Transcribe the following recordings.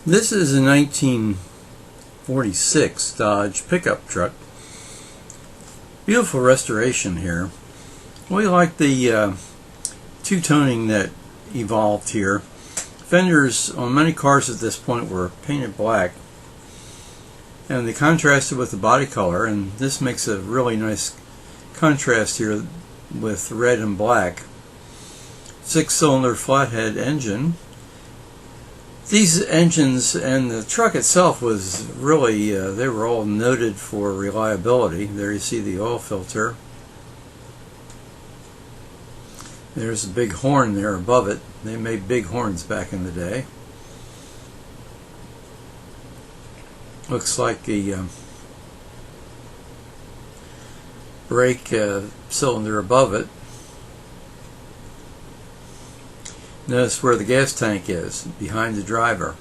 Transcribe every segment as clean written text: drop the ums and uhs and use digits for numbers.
This is a 1946 Dodge pickup truck. Beautiful restoration here. We like the two-toning that evolved here. Fenders on many cars at this point were painted black, and they contrasted with the body color, and this makes a really nice contrast here with red and black. 6-cylinder flathead engine. These engines and the truck itself was really, they were all noted for reliability. There you see the oil filter. There's a big horn there above it. They made big horns back in the day. Looks like the brake cylinder above it. Notice where the gas tank is, behind the driver.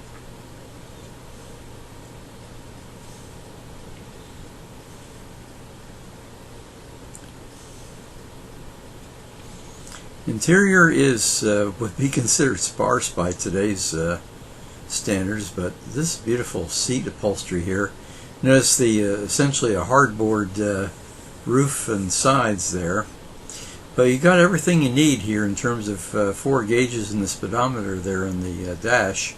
Interior is would be considered sparse by today's standards, but this beautiful seat upholstery here. Notice the essentially a hardboard roof and sides there. But you got everything you need here in terms of 4 gauges in the speedometer there in the dash.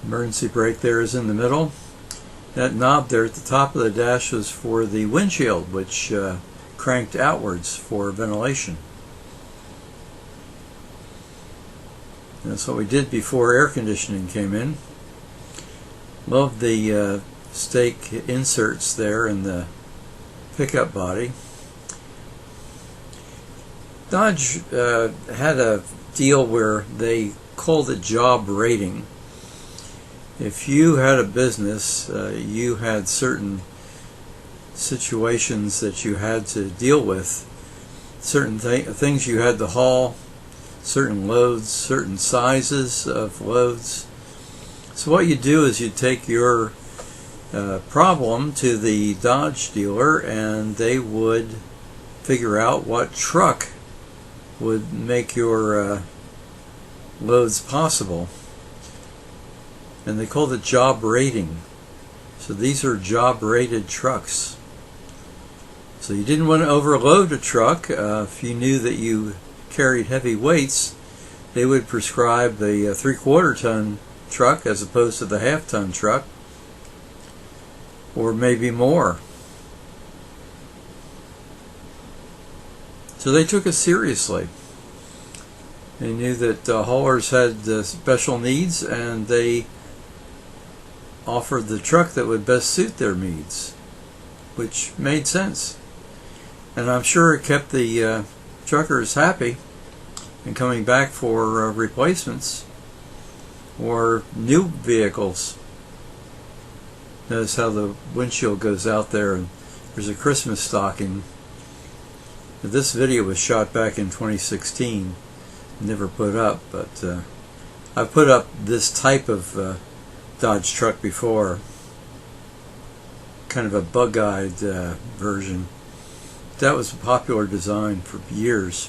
Emergency brake there is in the middle. That knob there at the top of the dash was for the windshield, which cranked outwards for ventilation. That's what we did before air conditioning came in. Love the stake inserts there in the pickup body. Dodge had a deal where they called it job rating. If you had a business, you had certain situations that you had to deal with, certain things you had to haul, certain loads, certain sizes of loads. So what you do is you take your problem to the Dodge dealer, and they would figure out what truck would make your loads possible. And they called it job rating. So these are job rated trucks. So you didn't want to overload a truck. If you knew that you carried heavy weights, they would prescribe the 3/4 ton truck as opposed to the 1/2 ton truck, or maybe more. So they took it seriously. They knew that haulers had special needs, and they offered the truck that would best suit their needs, which made sense. And I'm sure it kept the truckers happy and coming back for replacements or new vehicles. Notice how the windshield goes out there, and there's a Christmas stocking. This video was shot back in 2016, never put up, but I've put up this type of Dodge truck before, kind of a bug-eyed version. That was a popular design for years.